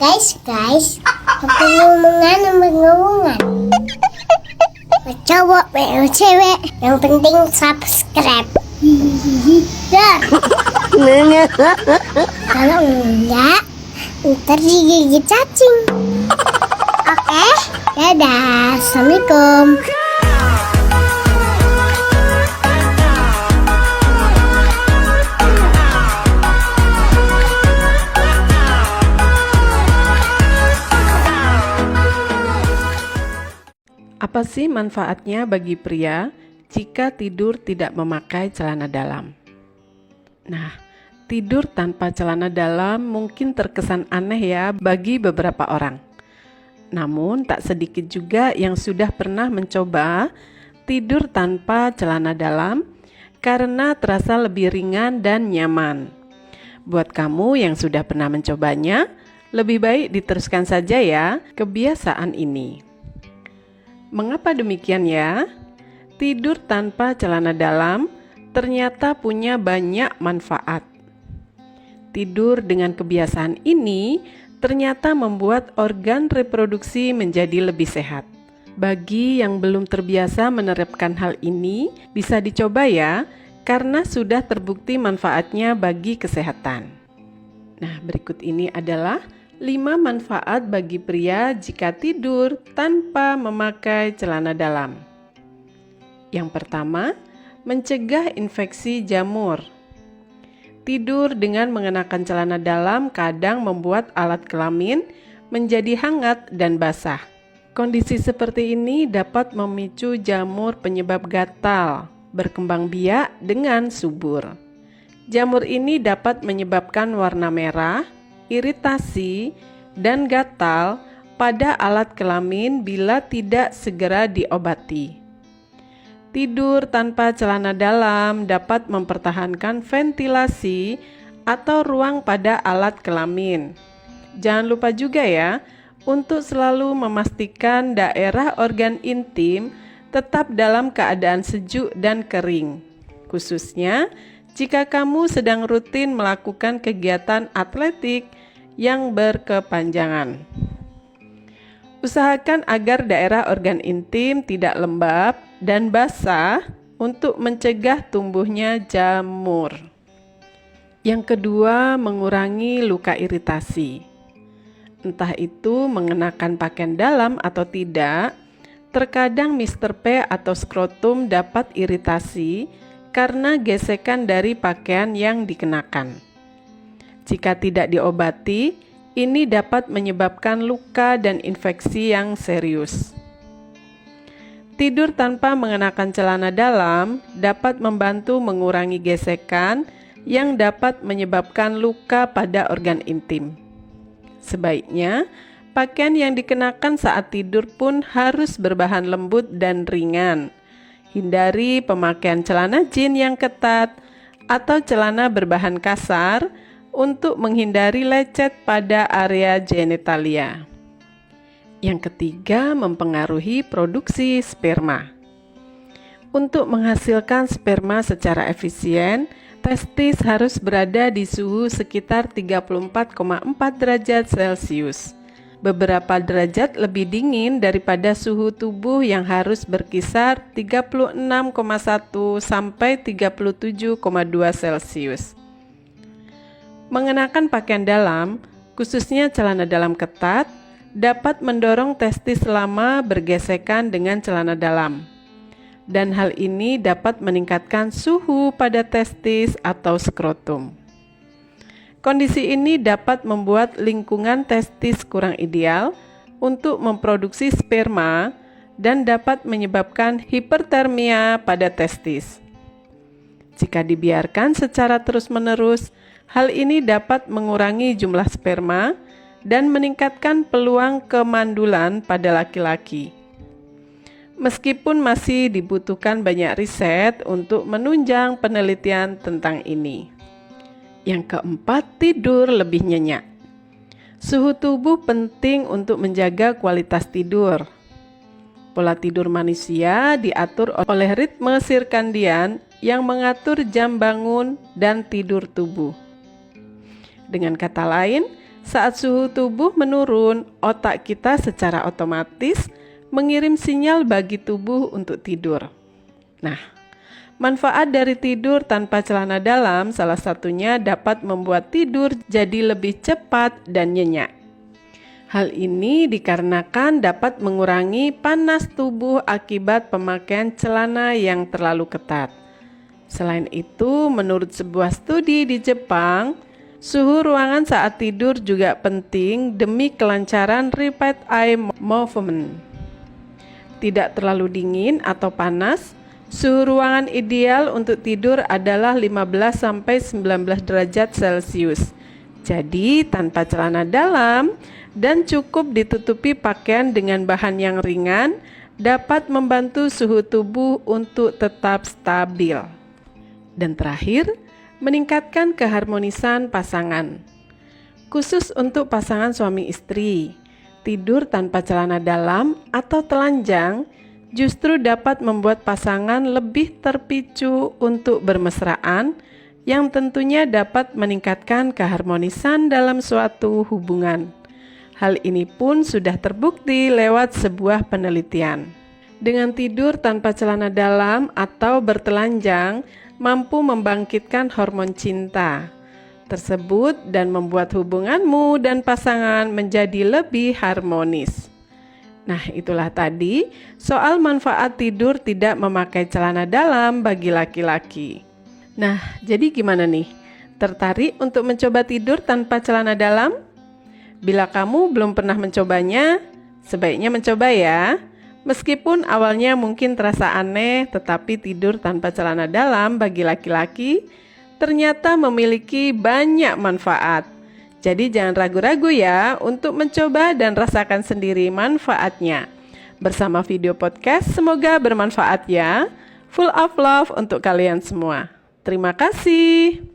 Guys, ngomongan. Cowok, cewek, yang penting subscribe. Dah. Kalau enggak, ntar digigit cacing. Oke, dadah, assalamualaikum. Apa sih manfaatnya bagi pria jika tidur tidak memakai celana dalam? Nah, tidur tanpa celana dalam mungkin terkesan aneh ya bagi beberapa orang. Namun, tak sedikit juga yang sudah pernah mencoba tidur tanpa celana dalam karena terasa lebih ringan dan nyaman. Buat kamu yang sudah pernah mencobanya, lebih baik diteruskan saja ya kebiasaan ini. Mengapa demikian ya? Tidur tanpa celana dalam ternyata punya banyak manfaat. Tidur dengan kebiasaan ini ternyata membuat organ reproduksi menjadi lebih sehat. Bagi yang belum terbiasa menerapkan hal ini, bisa dicoba ya, karena sudah terbukti manfaatnya bagi kesehatan. Nah, berikut ini adalah 5 manfaat bagi pria jika tidur tanpa memakai celana dalam. Yang pertama, mencegah infeksi jamur. Tidur dengan mengenakan celana dalam kadang membuat alat kelamin menjadi hangat dan basah. Kondisi seperti ini dapat memicu jamur penyebab gatal, berkembang biak dengan subur. Jamur ini dapat menyebabkan warna merah, iritasi, dan gatal pada alat kelamin bila tidak segera diobati. Tidur tanpa celana dalam dapat mempertahankan ventilasi atau ruang pada alat kelamin. Jangan lupa juga ya, untuk selalu memastikan daerah organ intim tetap dalam keadaan sejuk dan kering, khususnya jika kamu sedang rutin melakukan kegiatan atletik yang berkepanjangan. Usahakan agar daerah organ intim tidak lembab dan basah untuk mencegah tumbuhnya jamur. Yang kedua, mengurangi luka iritasi. Entah itu mengenakan pakaian dalam atau tidak, terkadang Mr. P atau skrotum dapat iritasi karena gesekan dari pakaian yang dikenakan. Jika tidak diobati, ini dapat menyebabkan luka dan infeksi yang serius. Tidur tanpa mengenakan celana dalam dapat membantu mengurangi gesekan yang dapat menyebabkan luka pada organ intim. Sebaiknya, pakaian yang dikenakan saat tidur pun harus berbahan lembut dan ringan. Hindari pemakaian celana jin yang ketat atau celana berbahan kasar untuk menghindari lecet pada area genitalia. Yang ketiga, mempengaruhi produksi sperma. Untuk menghasilkan sperma secara efisien, testis harus berada di suhu sekitar 34,4 derajat Celcius. Beberapa derajat lebih dingin daripada suhu tubuh yang harus berkisar 36,1 sampai 37,2 Celcius. Mengenakan pakaian dalam, khususnya celana dalam ketat, dapat mendorong testis lama bergesekan dengan celana dalam. Dan hal ini dapat meningkatkan suhu pada testis atau skrotum. Kondisi ini dapat membuat lingkungan testis kurang ideal untuk memproduksi sperma dan dapat menyebabkan hipertermia pada testis. Jika dibiarkan secara terus-menerus, hal ini dapat mengurangi jumlah sperma dan meningkatkan peluang kemandulan pada laki-laki. Meskipun masih dibutuhkan banyak riset untuk menunjang penelitian tentang ini. Yang keempat, tidur lebih nyenyak. Suhu tubuh penting untuk menjaga kualitas tidur. Pola tidur manusia diatur oleh ritme sirkadian yang mengatur jam bangun dan tidur tubuh. Dengan kata lain, Saat suhu tubuh menurun, otak kita secara otomatis mengirim sinyal bagi tubuh untuk tidur. Nah, manfaat dari tidur tanpa celana dalam salah satunya dapat membuat tidur jadi lebih cepat dan nyenyak. Hal ini dikarenakan dapat mengurangi panas tubuh akibat pemakaian celana yang terlalu ketat. Selain itu, menurut sebuah studi di Jepang, suhu ruangan saat tidur juga penting demi kelancaran rapid eye movement. Tidak terlalu dingin atau panas, suhu ruangan ideal untuk tidur adalah 15-19 derajat Celcius. Jadi, tanpa celana dalam dan cukup ditutupi pakaian dengan bahan yang ringan dapat membantu suhu tubuh untuk tetap stabil. Dan terakhir, meningkatkan keharmonisan pasangan. Khusus untuk pasangan suami istri, tidur tanpa celana dalam atau telanjang justru dapat membuat pasangan lebih terpicu untuk bermesraan, yang tentunya dapat meningkatkan keharmonisan dalam suatu hubungan. Hal ini pun sudah terbukti lewat sebuah penelitian. Dengan tidur tanpa celana dalam atau bertelanjang mampu membangkitkan hormon cinta tersebut dan membuat hubunganmu dan pasangan menjadi lebih harmonis. Nah, itulah tadi soal manfaat tidur tidak memakai celana dalam bagi laki-laki. Nah, jadi gimana nih? Tertarik untuk mencoba tidur tanpa celana dalam? Bila kamu belum pernah mencobanya, sebaiknya mencoba ya. Meskipun awalnya mungkin terasa aneh, tetapi tidur tanpa celana dalam bagi laki-laki ternyata memiliki banyak manfaat. Jadi jangan ragu-ragu ya untuk mencoba dan rasakan sendiri manfaatnya. Bersama video podcast, semoga bermanfaat ya. Full of love untuk kalian semua. Terima kasih.